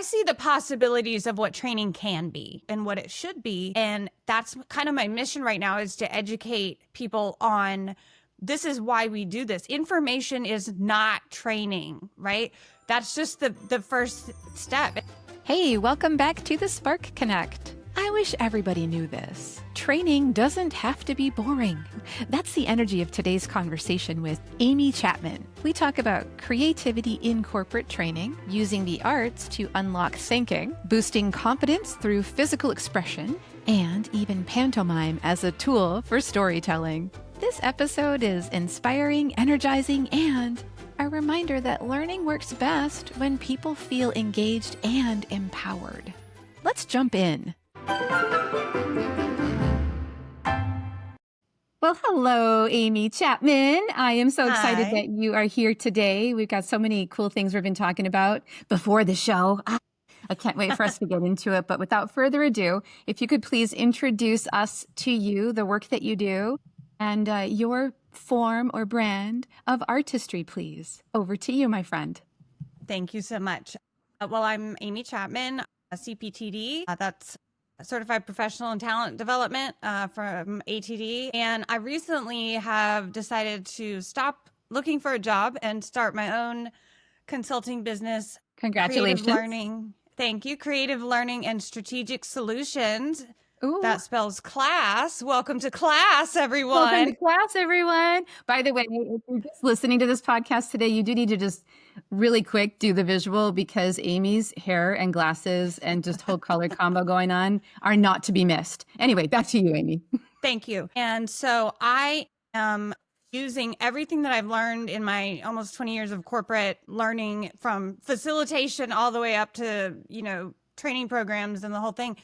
see the possibilities of what training can be and what it should be. And that's kind of my mission right now, is to educate people on this is why we do this. Information is not training, right? That's just the first step. Hey, welcome back to the Spark Connect. I wish everybody knew this. Training doesn't have to be boring. That's the energy of today's conversation with Amy Chapman. We talk about creativity in corporate training, using the arts to unlock thinking, boosting confidence through physical expression, and even pantomime as a tool for storytelling. This episode is inspiring, energizing, and a reminder that learning works best when people feel engaged and empowered. Let's jump in. Well, hello, Amy Chapman. I am so excited Hi. that you are here today. We've got so many cool things we've been talking about before the show. I can't wait for us to get into it. But without further ado, if you could please introduce us to you, the work that you do, and your form or brand of artistry, please. Over to you, my friend. Thank you so much. Well, I'm Amy Chapman, a CPTD. That's Certified Professional in Talent Development from ATD. And I recently have decided to stop looking for a job and start my own consulting business. Congratulations. Creative Learning. Thank you. Creative Learning and Strategic Solutions. Ooh. That spells class. Welcome to class, everyone. Welcome to class, everyone. By the way, if you're just listening to this podcast today, you do need to just really quick do the visual, because Amy's hair and glasses and just whole color combo going on are not to be missed. Anyway, back to you, Amy. Thank you. And so I am using everything that I've learned in my almost 20 years of corporate learning, from facilitation all the way up to, training programs and the whole thing,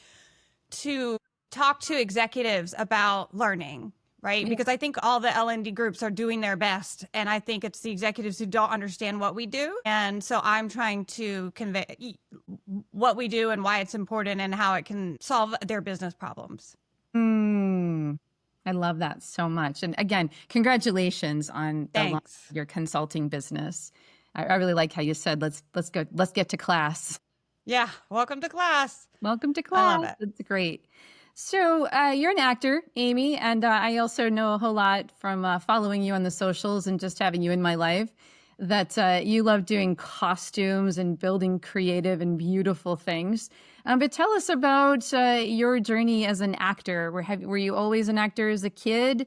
to talk to executives about learning, right? Yeah. Because I think all the L&D groups are doing their best. And I think it's the executives who don't understand what we do. And so I'm trying to convey what we do and why it's important and how it can solve their business problems. I love that so much. And again, congratulations on the launch of your consulting business. I really like how you said, let's get to class. Yeah. Welcome to class. Welcome to class. I love it. That's great. So you're an actor, Amy, and I also know a whole lot from following you on the socials and just having you in my life, that you love doing costumes and building creative and beautiful things. But tell us about your journey as an actor. Were you always an actor as a kid?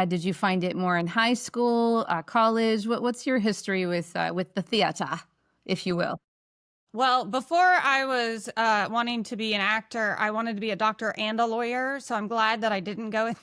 Did you find it more in high school, college? What's your history with the theater, if you will? Well, before I was wanting to be an actor, I wanted to be a doctor and a lawyer. So I'm glad that I didn't go in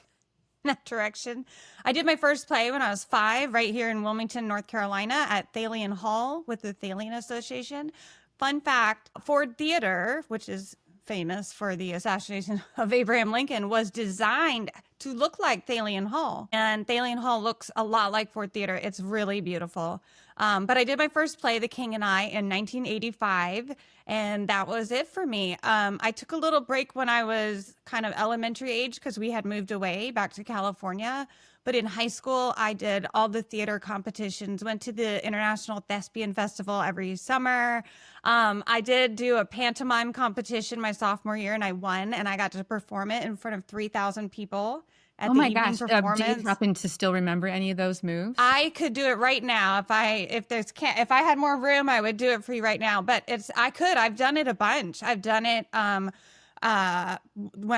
that direction. I did my first play when I was 5, right here in Wilmington, North Carolina, at Thalian Hall with the Thalian Association. Fun fact, Ford Theater, which is famous for the assassination of Abraham Lincoln, was designed to look like Thalian Hall. And Thalian Hall looks a lot like Ford Theater. It's really beautiful. But I did my first play, The King and I, in 1985, and that was it for me. I took a little break when I was kind of elementary age because we had moved away back to California. But in high school, I did all the theater competitions, went to the International Thespian Festival every summer. I did do a pantomime competition my sophomore year, and I won, and I got to perform it in front of 3,000 people at the evening performance. Do you happen to still remember any of those moves? I could do it right now. If I had more room, I would do it for you right now. But I've done it a bunch. I've done it when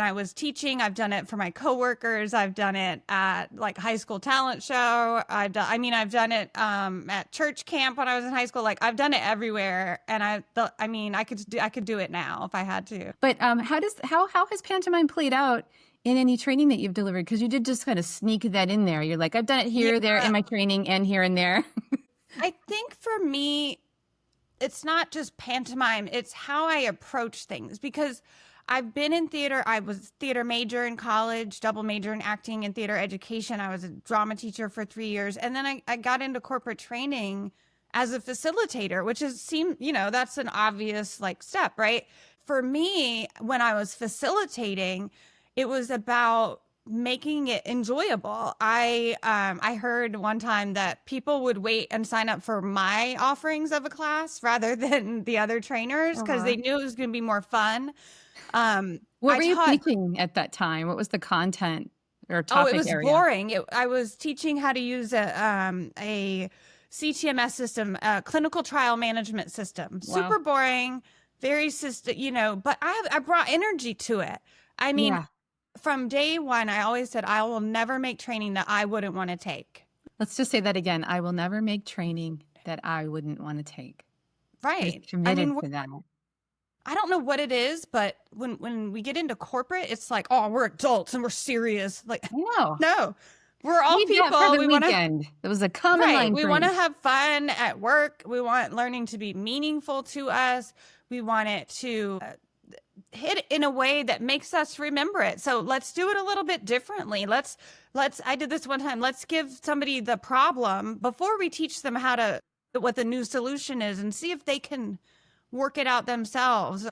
I was teaching. I've done it for my coworkers. I've done it at like high school talent show. I've done it at church camp when I was in high school. Like, I've done it everywhere. And I could do it now if I had to. But how has pantomime played out in any training that you've delivered? Because you did just kind of sneak that in there. You're like, I've done it here, there in my training, and here and there. I think for me, it's not just pantomime. It's how I approach things, because I've been in theater. I was theater major in college, double major in acting and theater education. I was a drama teacher for 3 years. And then I got into corporate training as a facilitator, which that's an obvious step, right? For me, when I was facilitating, it was about making it enjoyable. I heard one time that people would wait and sign up for my offerings of a class rather than the other trainers because Uh-huh. they knew it was going to be more fun. What I were you taught. teaching at that time? What was the content or Oh, it topic was area? boring. I was teaching how to use a CTMS system, a clinical trial management system. Wow. Super boring, very system, but I brought energy to it. I mean, Yeah. from day one, I always said I will never make training that I wouldn't want to take. Let's just say that again. I will never make training that I wouldn't want to take. Just Right. I committed mean, to that. I don't know what it is, but when we get into corporate, it's like, oh, we're adults and we're serious. Like, No. no, we're all Leave that for people. the We want to. weekend. It was a common Right. line We for want to me. have fun at work. We want learning to be meaningful to us. We want it to hit in a way that makes us remember it. So let's do it a little bit differently. I did this one time. Let's give somebody the problem before we teach them what the new solution is and see if they can work it out themselves.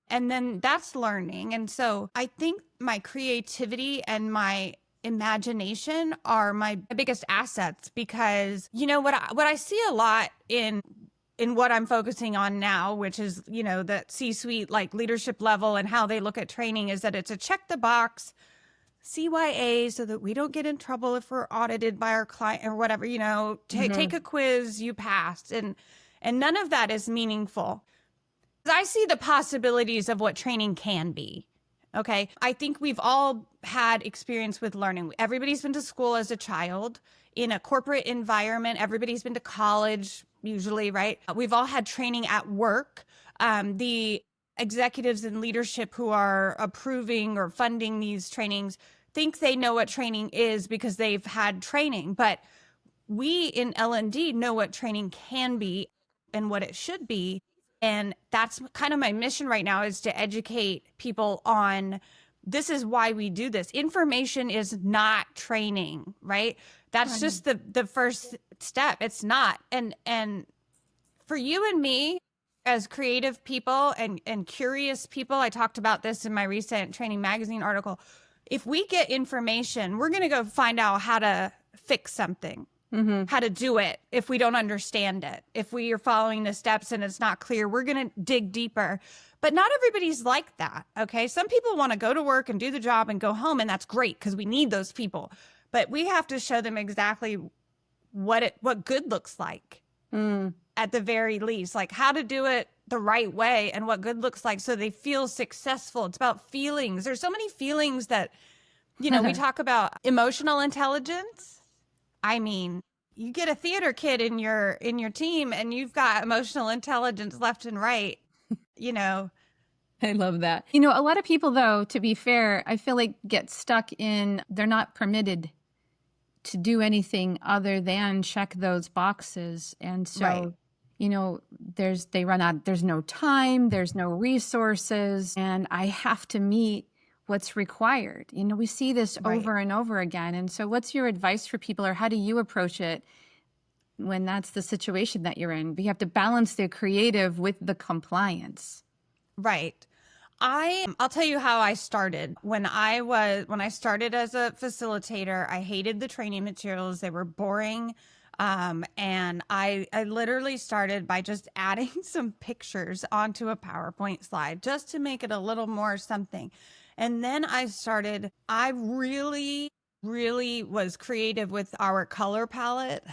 And then that's learning. And so I think my creativity and my imagination are my biggest assets because what I see a lot in what I'm focusing on now, which is that C-suite like leadership level and how they look at training, is that it's a check the box CYA so that we don't get in trouble if we're audited by our client or whatever. Take a quiz, you passed, and none of that is meaningful. I see the possibilities of what training can be. Okay. I think we've all had experience with learning. Everybody's been to school as a child in a corporate environment. Everybody's been to college, usually, right? We've all had training at work. The executives in leadership who are approving or funding these trainings think they know what training is because they've had training. But we in L&D know what training can be and what it should be. And that's kind of my mission right now, is to educate people on this is why we do this. Information is not training, right? That's just the first step. It's not. And for you and me as creative people and curious people, I talked about this in my recent Training Magazine article. If we get information, we're going to go find out how to fix something. How to do it if we don't understand it. If we are following the steps and it's not clear, we're going to dig deeper. But not everybody's like that, okay? Some people want to go to work and do the job and go home, and that's great because we need those people. But we have to show them exactly what good looks like at the very least, like how to do it the right way and what good looks like so they feel successful. It's about feelings. There's so many feelings that, we talk about emotional intelligence. I mean, you get a theater kid in your team and you've got emotional intelligence left and right, I love that. A lot of people, though, to be fair, I feel like get stuck in, they're not permitted to do anything other than check those boxes. And so, Right. They run out, there's no time, there's no resources, and I have to meet what's required. We see this Right. over and over again. And so what's your advice for people, or how do you approach it when that's the situation that you're in? You have to balance the creative with the compliance. Right. I'll tell you how I started. When I started as a facilitator, I hated the training materials. They were boring. And I literally started by just adding some pictures onto a PowerPoint slide just to make it a little more something. And then I really, really was creative with our color palette.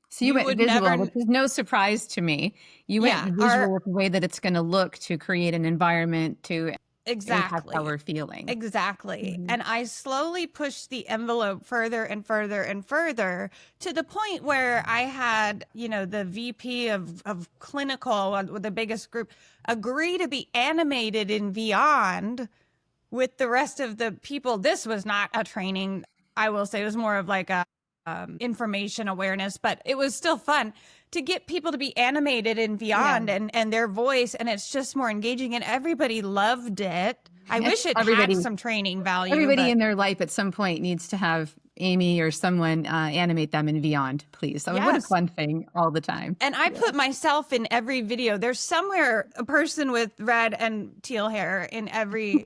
So you went visual, which is no surprise to me. You went visual with the way that it's going to look to create an environment to impact how we're feeling. Exactly. And I slowly pushed the envelope further and further and further to the point where I had, the VP of clinical with the biggest group agree to be animated in Beyond with the rest of the people. This was not a training, I will say. It was more of like a information awareness, but it was still fun to get people to be animated in Beyond and their voice, and it's just more engaging, and everybody loved it. I wish it had some training value. Everybody in their life at some point needs to have Amy or someone animate them in Beyond, please. What a fun thing all the time. And I put myself in every video. There's somewhere a person with red and teal hair in every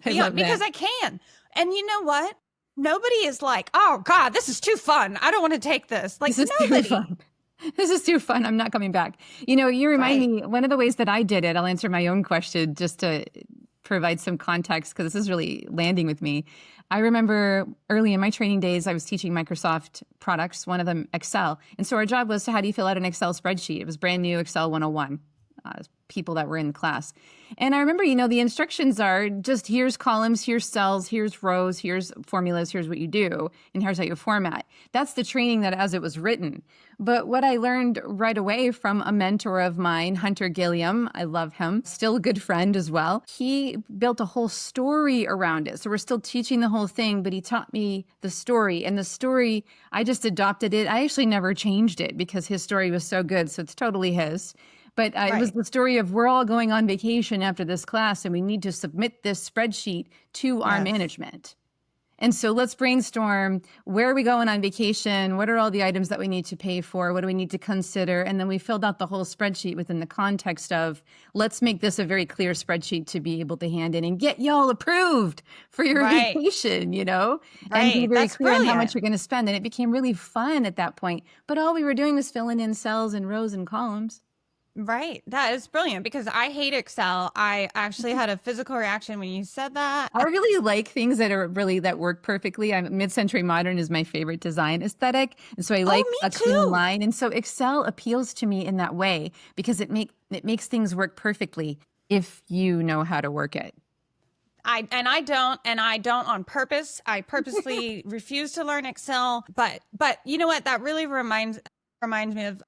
I love because that. I can. And you know what? Nobody is like, oh God, this is too fun. I don't want to take this. Like This is too nobody. fun. This is too fun. I'm not coming back. You remind Right. me, one of the ways that I did it, I'll answer my own question just to provide some context because this is really landing with me. I remember early in my training days, I was teaching Microsoft products, one of them Excel. And so our job was to how do you fill out an Excel spreadsheet? It was brand new Excel 101. People that were in the class. And I remember, the instructions are just here's columns, here's cells, here's rows, here's formulas, here's what you do, and here's how you format. That's the training that as it was written. But what I learned right away from a mentor of mine, Hunter Gilliam, I love him, still a good friend as well. He built a whole story around it. So we're still teaching the whole thing, but he taught me the story. And the story, I just adopted it. I actually never changed it because his story was so good. So it's totally his. But it was the story of we're all going on vacation after this class and we need to submit this spreadsheet to our management. And so let's brainstorm, where are we going on vacation? What are all the items that we need to pay for? What do we need to consider? And then we filled out the whole spreadsheet within the context of let's make this a very clear spreadsheet to be able to hand in and get y'all approved for your vacation, and be very clear on how much you're going to spend. And it became really fun at that point. But all we were doing was filling in cells and rows and columns. Right. That is brilliant because I hate Excel. I actually had a physical reaction when you said that. I really like things that work perfectly. Mid-century modern is my favorite design aesthetic. And so I like a clean line. And so Excel appeals to me in that way because it makes things work perfectly if you know how to work it. I don't on purpose. I purposely refuse to learn Excel. But you know what? That really reminds me of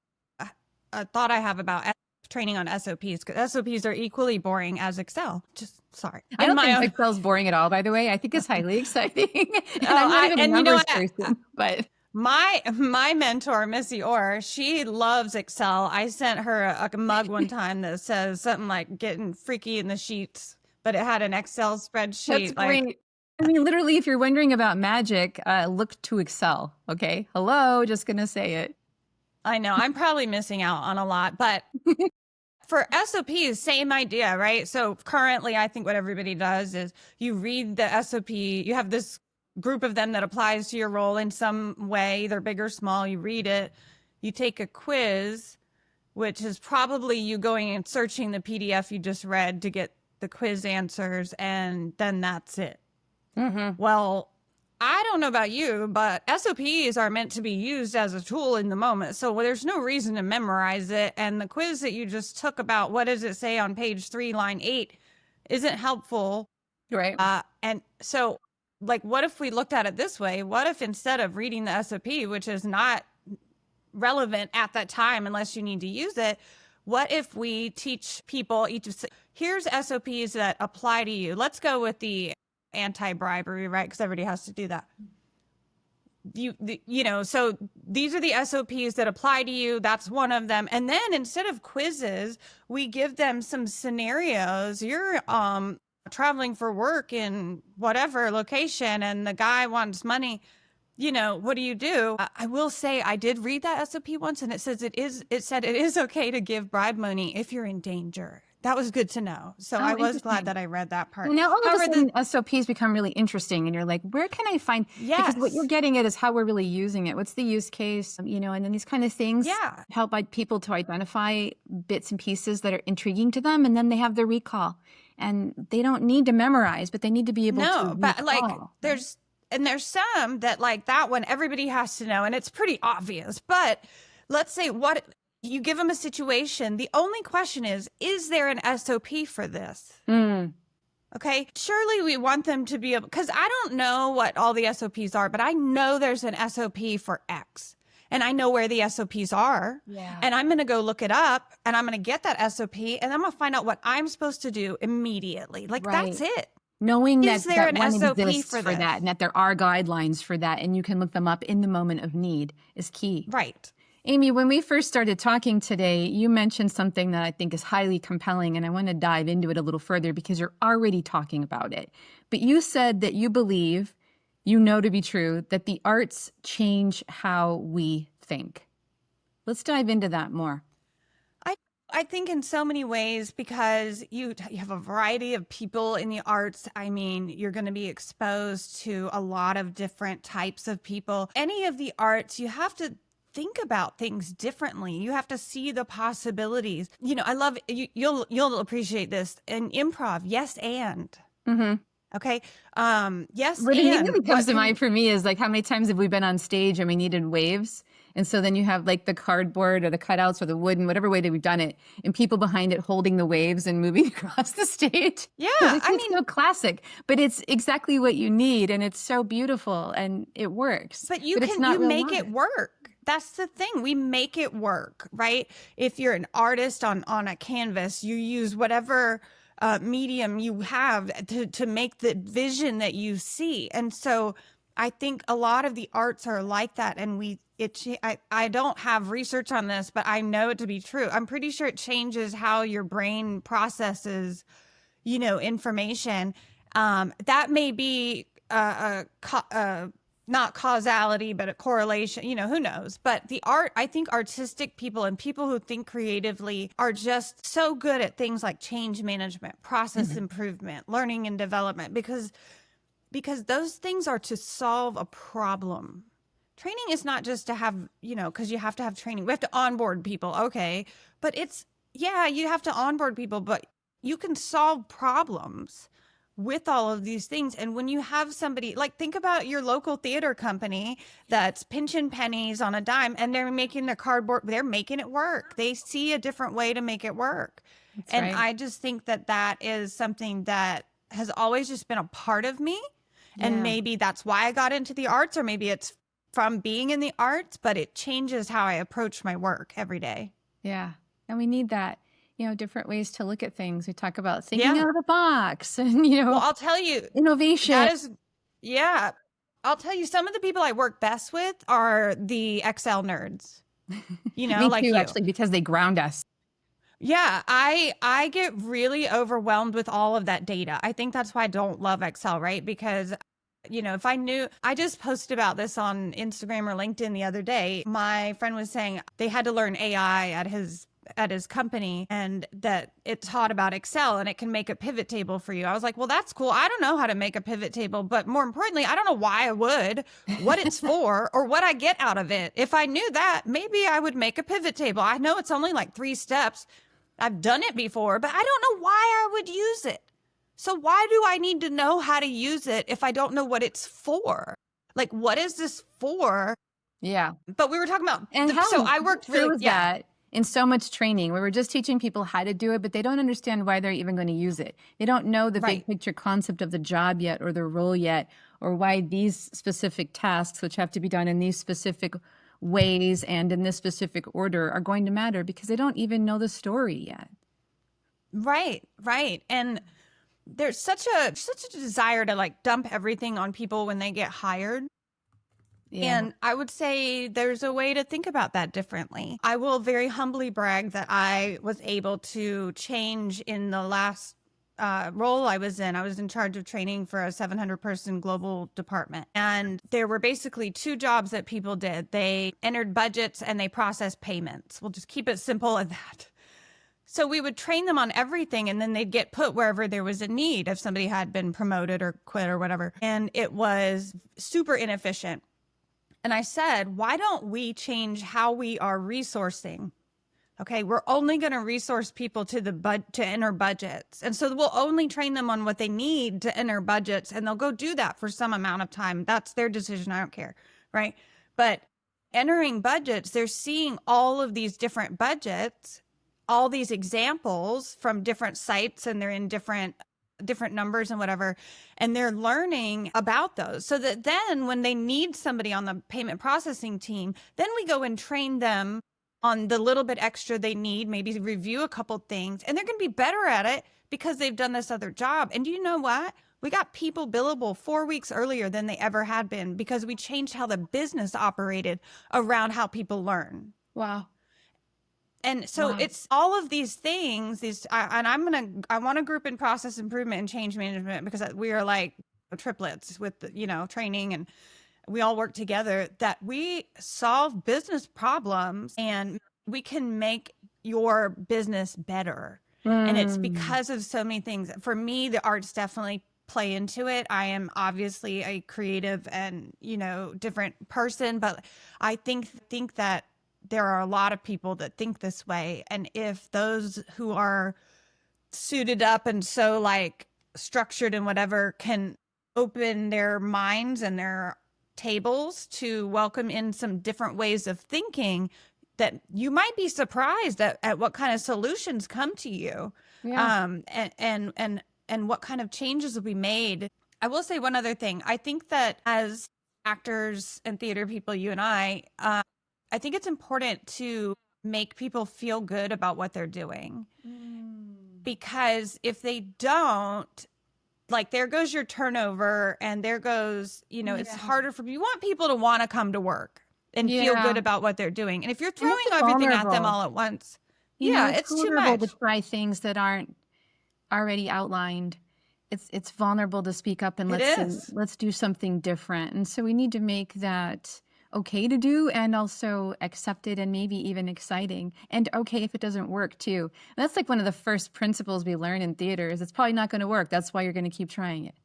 a thought I have about training on SOPs, because SOPs are equally boring as Excel. Just sorry. I don't think Excel's boring at all, by the way. I think it's highly exciting. And I'm not even a numbers person, but my mentor, Missy Orr, she loves Excel. I sent her a mug one time that says something like getting freaky in the sheets, but it had an Excel spreadsheet. That's great. I mean, literally, if you're wondering about magic, look to Excel. Okay. Hello. Just going to say it. I know I'm probably missing out on a lot, but for SOPs, same idea, right? So currently, I think what everybody does is you read the SOP, you have this group of them that applies to your role in some way, either big or small, you read it, you take a quiz, which is probably you going and searching the PDF you just read to get the quiz answers, and then that's it. Mm-hmm. Well, I don't know about you, but SOPs are meant to be used as a tool in the moment. So there's no reason to memorize it. And the quiz that you just took about what does it say on page 3, line 8 isn't helpful. Right. And so what if we looked at it this way? What if instead of reading the SOP, which is not relevant at that time unless you need to use it, what if we teach people here's SOPs that apply to you? Let's go with the anti-bribery, right? Because everybody has to do that. So these are the SOPs that apply to you. That's one of them. And then instead of quizzes, we give them some scenarios. You're traveling for work in whatever location and the guy wants money. What do? I will say I did read that SOP once, and it said it is okay to give bribe money if you're in danger. That was good to know. So I was glad that I read that part. Well, now all of a sudden SOPs become really interesting, and you're like, where can I find? Yes. Because what you're getting at is how we're really using it. What's the use case? And then these kind of things help people to identify bits and pieces that are intriguing to them, and then they have their recall. And they don't need to memorize, but they need to be able to recall. No, but there's some that that one everybody has to know, and it's pretty obvious. But let's say you give them a situation. The only question is there an SOP for this? Okay. Surely we want them to be able, because I don't know what all the SOPs are, but I know there's an SOP for X, and I know where the SOPs are. Yeah. And I'm going to go look it up, and I'm going to get that SOP, and I'm going to find out what I'm supposed to do immediately. That's it. Knowing that one exists for that, and that there are guidelines for that, and you can look them up in the moment of need is key. Right. Amy, when we first started talking today, you mentioned something that I think is highly compelling, and I want to dive into it a little further because you're already talking about it. But you said that you believe, to be true, that the arts change how we think. Let's dive into that more. I think in so many ways, because you have a variety of people in the arts. I mean, you're going to be exposed to a lot of different types of people. Any of the arts, you have to think about things differently. You have to see the possibilities. I love you. You'll appreciate this in improv. Yes, and Mm-hmm. okay. Yes, What and immediately comes what to can mind for me is like how many times have we been on stage and we needed waves? And so then you have like the cardboard or the cutouts or the wood and whatever way that we've done it, and people behind it holding the waves and moving across the stage. Yeah, So this I is mean, so classic, but it's exactly what you need, and it's so beautiful and it works. but But it's not you real make it life. work. That's the thing. We make it work, right? If you're an artist on a canvas, you use whatever medium you have to make the vision that you see. And so I think a lot of the arts are like that. And I don't have research on this, but I know it to be true. I'm pretty sure it changes how your brain processes, information. That may be not causality, but a correlation, who knows? But I think artistic people and people who think creatively are just so good at things like change management, process improvement, learning and development, because those things are to solve a problem. Training is not just to have, because you have to have training. We have to onboard people. Okay. But you have to onboard people, but you can solve problems with all of these things. And when you have somebody, like, think about your local theater company that's pinching pennies on a dime, and they're making they're making it work. They see a different way to make it work. That's And right. I just think that is something that has always just been a part of me. And Yeah. maybe that's why I got into the arts, or maybe it's from being in the arts, but it changes how I approach my work every day. Yeah. And we need that, different ways to look at things. We talk about thinking Yeah. out of the box and, Well, I'll tell you, innovation. yeah. I'll tell you, some of the people I work best with are the Excel nerds, Me like too, you. actually, because they ground us. Yeah, I get really overwhelmed with all of that data. I think that's why I don't love Excel, right? Because if I just posted about this on Instagram or LinkedIn the other day. My friend was saying they had to learn AI at his company, and that it taught about Excel and it can make a pivot table for you. I was like, well, that's cool. I don't know how to make a pivot table, but more importantly, I don't know why I would, what it's for, or what I get out of it. If I knew that, maybe I would make a pivot table. I know it's only like 3 steps. I've done it before, but I don't know why I would use it. So why do I need to know how to use it if I don't know what it's for? Like, what is this for? Yeah. But we were talking about, And how so I worked true really, is that in so much training where we're just teaching people how to do it, but they don't understand why they're even going to use it. They don't know the Right. big picture concept of the job yet or the role yet, or why these specific tasks, which have to be done in these specific ways and in this specific order, are going to matter because they don't even know the story yet. Right, right. And there's such a desire to like dump everything on people when they get hired. Yeah. And I would say there's a way to think about that differently. I will very humbly brag that I was able to change in the last role I was in. I was in charge of training for a 700-person global department. And there were basically 2 jobs that people did. They entered budgets and they processed payments. We'll just keep it simple at that. So we would train them on everything, and then they'd get put wherever there was a need if somebody had been promoted or quit or whatever. And it was super inefficient. And I said, why don't we change how we are resourcing? Okay, we're only going to resource people to enter budgets. And so we'll only train them on what they need to enter budgets, and they'll go do that for some amount of time. That's their decision. I don't care, right? But entering budgets, they're seeing all of these different budgets, all these examples from different sites, and they're in different numbers and whatever, and they're learning about those, so that then when they need somebody on the payment processing team, then we go and train them on the little bit extra they need, maybe review a couple things, and they're going to be better at it because they've done this other job. And do you know what? We got people billable 4 weeks earlier than they ever had been because we changed how the business operated around how people learn. Wow. And so it's all of these things, I want to group in process improvement and change management, because we are like triplets with training, and we all work together, that we solve business problems, and we can make your business better. And it's because of so many things. For me, the arts definitely play into it. I am obviously a creative and, different person, but I think that there are a lot of people that think this way. And if those who are suited up and so like structured and whatever can open their minds and their tables to welcome in some different ways of thinking, that you might be surprised at what kind of solutions come to you. Yeah. And what kind of changes will be made. I will say one other thing. I think that as actors and theater people, you and I think it's important to make people feel good about what they're doing. Because if they don't, like, there goes your turnover, and there goes, it's harder for you. You want people to want to come to work and feel good about what they're doing. And if you're throwing everything at them all at once, it's too much. To try things that aren't already outlined. It's vulnerable to speak up and let's do something different. And so we need to make that okay to do, and also accepted, and maybe even exciting, and okay if it doesn't work too. And that's like one of the first principles we learn in theater is it's probably not going to work. That's why you're going to keep trying it.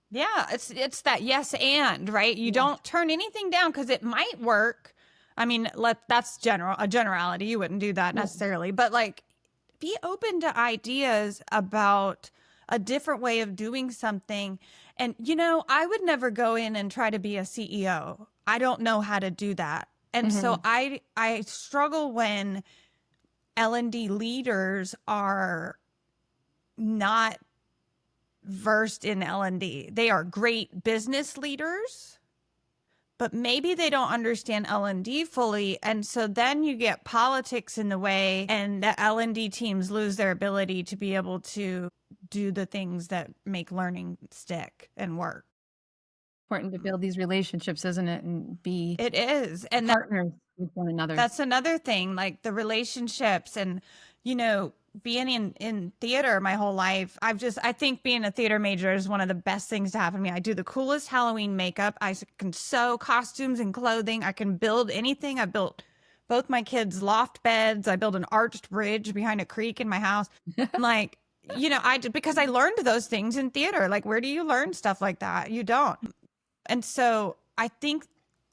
Yeah, it's that yes and, right? You don't turn anything down because it might work. I mean, that's a generality. You wouldn't do that necessarily, but like, be open to ideas about a different way of doing something. And I would never go in and try to be a CEO. I don't know how to do that. And so I struggle when L&D leaders are not versed in L&D. They are great business leaders, but maybe they don't understand L&D fully. And so then you get politics in the way, and the L&D teams lose their ability to be able to do the things that make learning stick and work. Important to build these relationships, isn't it? And be partners with one another. That's another thing, like the relationships. And, being in theater my whole life, I think being a theater major is one of the best things to happen to me. I do the coolest Halloween makeup. I can sew costumes and clothing. I can build anything. I built both my kids' loft beds. I built an arched bridge behind a creek in my house. Like, because I learned those things in theater. Like, where do you learn stuff like that? You don't. And so I think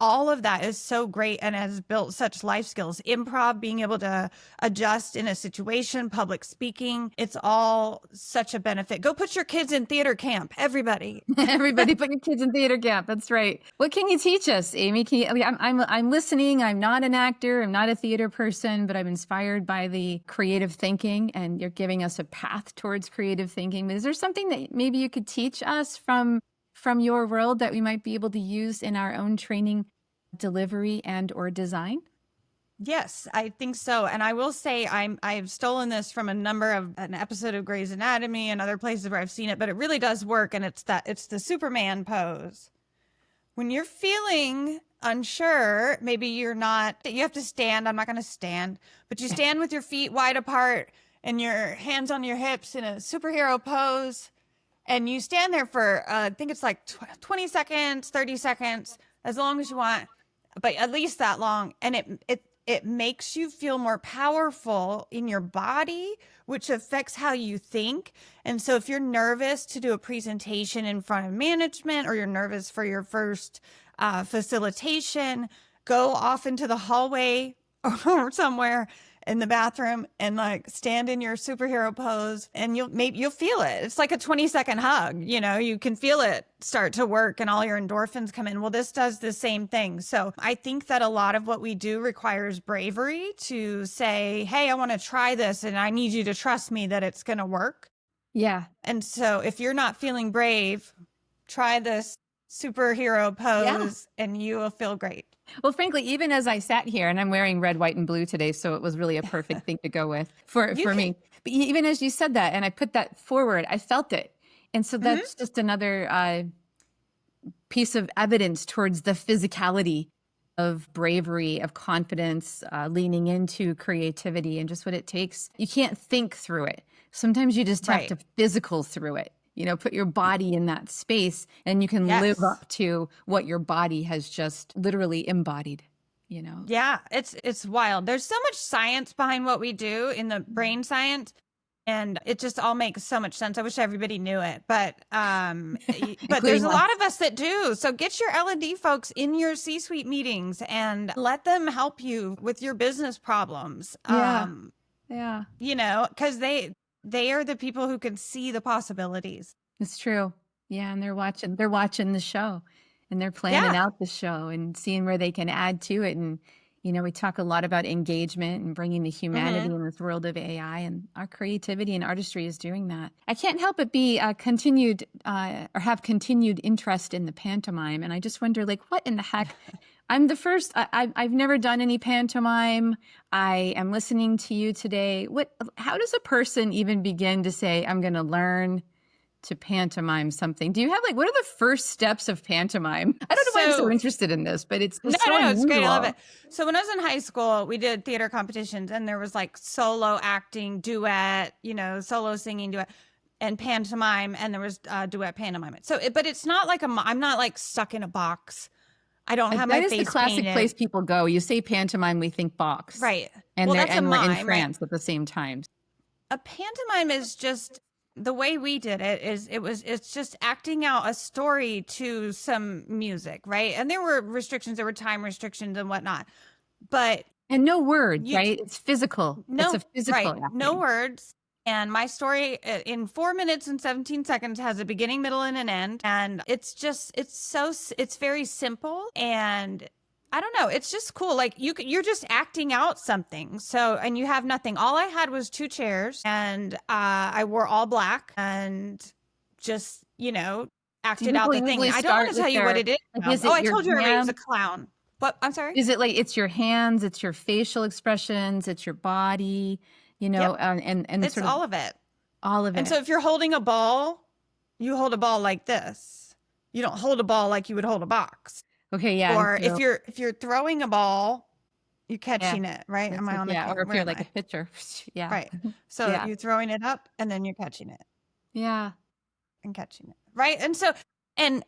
all of that is so great and has built such life skills. Improv, being able to adjust in a situation, public speaking, it's all such a benefit. Go put your kids in theater camp, everybody. Everybody put your kids in theater camp. That's right. What can you teach us, Amy? I'm listening. I'm not an actor. I'm not a theater person, but I'm inspired by the creative thinking, and you're giving us a path towards creative thinking. But is there something that maybe you could teach us from your world that we might be able to use in our own training, delivery, and or design? Yes, I think so. And I will say I've stolen this from an episode of Grey's Anatomy and other places where I've seen it, but it really does work. And it's the Superman pose. When you're feeling unsure, maybe you have to stand. I'm not going to stand, but you stand with your feet wide apart and your hands on your hips in a superhero pose. And you stand there for, I think it's like 20 seconds, 30 seconds, as long as you want, but at least that long. And it makes you feel more powerful in your body, which affects how you think. And so if you're nervous to do a presentation in front of management, or you're nervous for your first facilitation, go off into the hallway or somewhere in the bathroom and like stand in your superhero pose, and you'll feel it. It's like a 20-second hug. You can feel it start to work and all your endorphins come in. Well, this does the same thing. So I think that a lot of what we do requires bravery to say, hey, I want to try this, and I need you to trust me that it's going to work. Yeah. And so if you're not feeling brave, try this superhero pose and you will feel great. Well, frankly, even as I sat here, and I'm wearing red, white, and blue today, so it was really a perfect thing to go with for me. But even as you said that, and I put that forward, I felt it. And so that's just another piece of evidence towards the physicality of bravery, of confidence, leaning into creativity, and just what it takes. You can't think through it. Sometimes you just have to physical through it. Put your body in that space, and you can live up to what your body has just literally embodied. you know? Yeah, it's wild. There's so much science behind what we do in the brain science, and it just all makes so much sense. I wish everybody knew it, but but there's Including a us. lot of us that do. So get your L&D folks in your C-suite meetings and let them help you with your business problems. Yeah. Yeah. You know, because they are the people who can see the possibilities. It's true. Yeah, and they're watching the show, and they're planning Yeah. out the show and seeing where they can add to it. And we talk a lot about engagement and bringing the humanity Hmm. in this world of AI, and our creativity and artistry is doing that. I can't help but be continued or have continued interest in the pantomime, and I just wonder, like, what in the heck? I'm the first. I've never done any pantomime. I am listening to you today. How does a person even begin to say, I'm going to learn to pantomime something? Do you have, like, what are the first steps of pantomime? I don't know why I'm so So interested in this, but it's no, so no, it's great. I love unusual. it. So when I was in high school, we did theater competitions, and there was like solo acting, duet, you know, solo singing, duet, and pantomime, and there was duet pantomime. So, but it's not like I'm not like stuck in a box. I don't have That my is the face classic place painted. people go. You say pantomime, we think box, Right. and Well, that's a we're in mime, right? France at the same time. A pantomime is just the way we did it is it's just acting out a story to some music, right? And there were restrictions, there were time restrictions and whatnot. But And no words, you right? It's physical. It's a no, physical right, no acting. words. And my story in 4 minutes and 17 seconds has a beginning, middle, and an end. And it's very simple. And I don't know, it's just cool. Like you're just acting out something. So, and you have nothing. All I had was two chairs, and I wore all black and just, Do acted out people the thing. usually I don't want start to with tell you what it is. like, Now. is Oh, it I your told you already it was a hand? clown. What? I'm sorry. Is it like it's your hands, it's your facial expressions, it's your body, Yep. and It's sort of all of it. all of And it? so if you're holding a ball, you hold a ball like this. You don't hold a ball like you would hold a box. Okay, yeah, and Or so if you're throwing a ball, you're yeah, catching it, right? that's Am I like, on the yeah, or if where you're am like a I? pitcher, yeah, Right. So yeah, you're throwing it up and then you're catching it yeah. and catching it. Right? And so and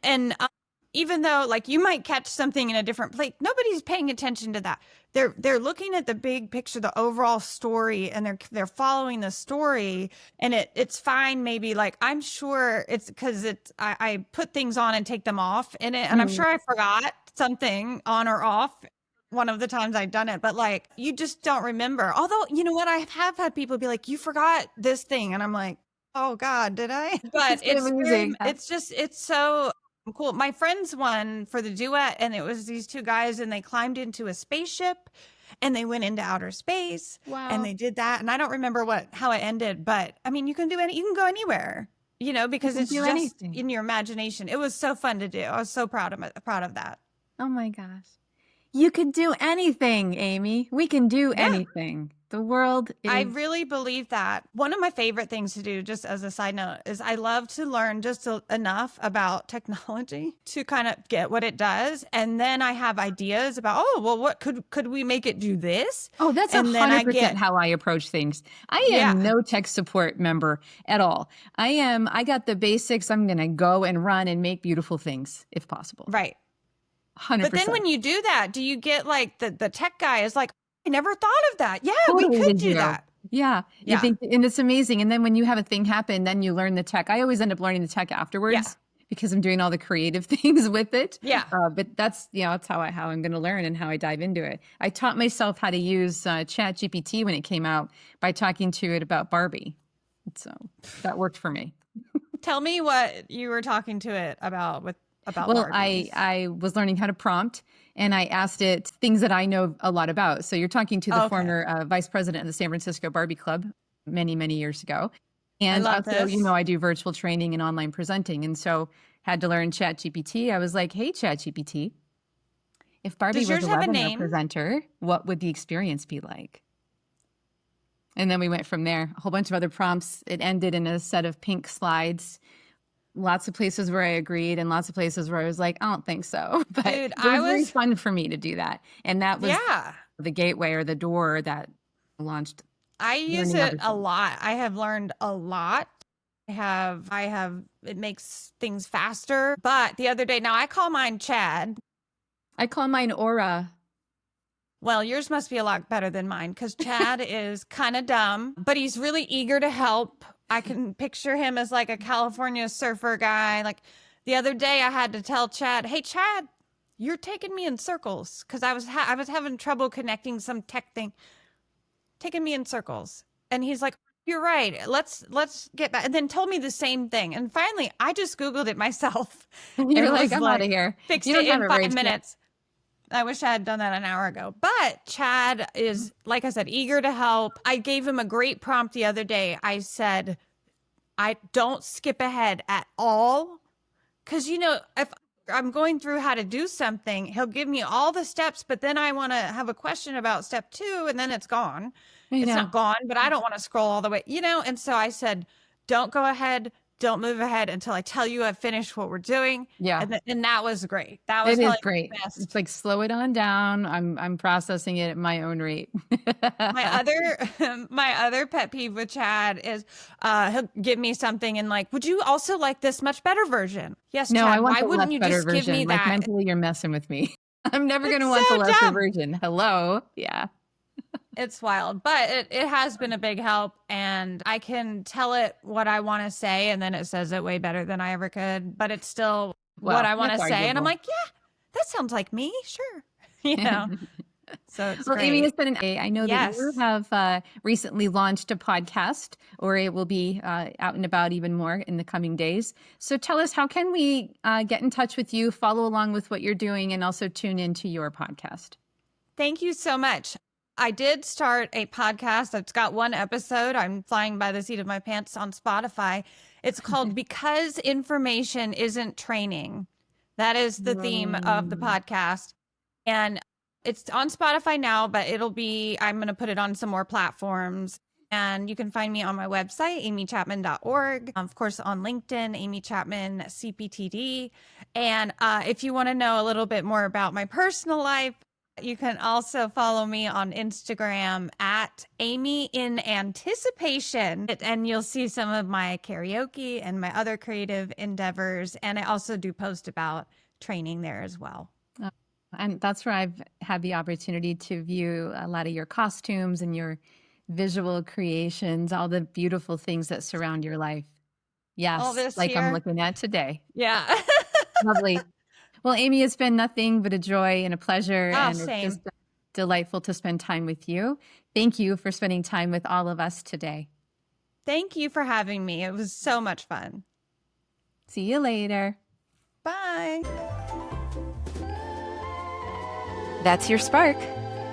even though like you might catch something in a different place, nobody's paying attention to that. They're looking at the big picture, the overall story, and they're following the story, and it's fine. Maybe like I'm sure it's because I put things on and take them off in it, and I'm Mm. sure I forgot something on or off one of the times I've done it, but like you just don't remember. Although you know what, I have had people be like, "You forgot this thing," and I'm like, "Oh God, did I?" But It's amazing. it's so cool. My friends won for the duet, and it was these two guys, and they climbed into a spaceship and they went into outer space and Wow, they did that. And I don't remember how it ended, but I mean, you can go anywhere, you because can it's do just anything. in your imagination. It was so fun to do. I was so proud of that. Oh my gosh. You could do anything, Amy. We can do Yeah. anything. The world I is really believe that. One of my favorite things to do, just as a side note, is I love to learn just enough about technology to kind of get what it does. And then I have ideas about, oh, well, what could we make it do this? Oh, that's And then I 100% get, how I approach things. I yeah, am no tech support member at all. I got the basics. I'm going to go and run and make beautiful things if possible. right. But then 100%. when you do that, do you get like the tech guy is like, I never thought of that. Yeah, we Totally could with do you. that. Yeah. You Yeah. think, and it's amazing. And then when you have a thing happen, then you learn the tech. I always end up learning the tech Yeah. afterwards because I'm doing all the creative things with it. Yeah. But that's, that's how I'm going to learn and how I dive into it. I taught myself how to use Chat GPT when it came out by talking to it about Barbie. So that worked for me. Tell me what you were talking to it about Well, Barbies. I was learning how to prompt, and I asked it things that I know a lot about. So you're talking to the Okay. former vice president of the San Francisco Barbie Club many, many years ago. I And love also, this. I do virtual training and online presenting. And so had to learn ChatGPT. I was like, hey, ChatGPT, if Barbie Does was yours a have a webinar name? presenter, what would the experience be like? And then we went from there. A whole bunch of other prompts. It ended in a set of pink slides. Lots of places where I agreed and lots of places where I was like, I don't think so. But Dude, it was very fun for me to do that. And that was yeah, the gateway or the door that launched I use learning it other a things. lot. I have learned a lot. It makes things faster. But the other day, now I call mine Chad. I call mine Aura. Well, yours must be a lot better than mine because Chad is kind of dumb, but he's really eager to help. I can picture him as like a California surfer guy. Like the other day, I had to tell Chad, "Hey, Chad, you're taking me in circles," because I was having trouble connecting some tech thing, taking me in circles. And he's like, "You're right. Let's get back." And then told me the same thing. And finally, I just Googled it myself You're and like, was I'm out of here. fixed You it don't have in a 5 minutes. I wish I had done that an hour ago. But Chad is, like I said, eager to help. I gave him a great prompt the other day. I said, I don't skip ahead at all. Because, if I'm going through how to do something, he'll give me all the steps, but then I want to have a question about step 2, and then it's gone. It's not gone, but I don't want to scroll all the way, And so I said, don't go ahead. Don't move ahead until I tell you I've finished what we're doing. Yeah. And that was great. That was It is probably great. the best. It's like, slow it on down. I'm processing it at my own rate. My other pet peeve with Chad is he'll give me something and like, would you also like this much better version? Yes, No, Chad, I want why the wouldn't less you better just give version. me Like, that? mentally, you're messing with me. I'm never going to It's want the so lesser dumb. version. Hello. Yeah. It's wild, but it has been a big help, and I can tell it what I want to say, and then it says it way better than I ever could, but it's still what Well, I want to that's say. And I'm arguable. like, yeah, that sounds like me. Sure. So it's Well, Amy, great. it's been I know that you Yes. have recently launched a podcast, or it will be out and about even more in the coming days. So tell us, how can we get in touch with you, follow along with what you're doing, and also tune into your podcast? Thank you so much. I did start a podcast. It's got one episode. I'm flying by the seat of my pants on Spotify. It's called Because Information Isn't Training. That is the theme of the podcast. And it's on Spotify now, but I'm going to put it on some more platforms. And you can find me on my website, amychapman.org. Of course, on LinkedIn, Amy Chapman, CPTD. And if you want to know a little bit more about my personal life, you can also follow me on Instagram at Amy in Anticipation, and you'll see some of my karaoke and my other creative endeavors. And I also do post about training there as well. And that's where I've had the opportunity to view a lot of your costumes and your visual creations, all the beautiful things that surround your life. Yes, All this like I'm here. looking at today. Yeah. Lovely. Well, Amy, it's been nothing but a joy and a pleasure, and Same. it's just delightful to spend time with you. Thank you for spending time with all of us today. Thank you for having me. It was so much fun. See you later. Bye. That's your spark.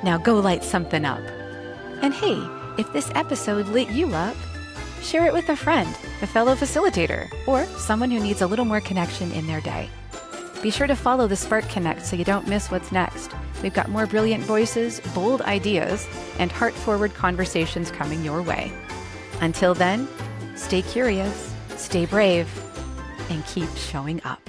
Now go light something up. And hey, if this episode lit you up, share it with a friend, a fellow facilitator, or someone who needs a little more connection in their day. Be sure to follow the Spark Connect so you don't miss what's next. We've got more brilliant voices, bold ideas, and heart-forward conversations coming your way. Until then, stay curious, stay brave, and keep showing up.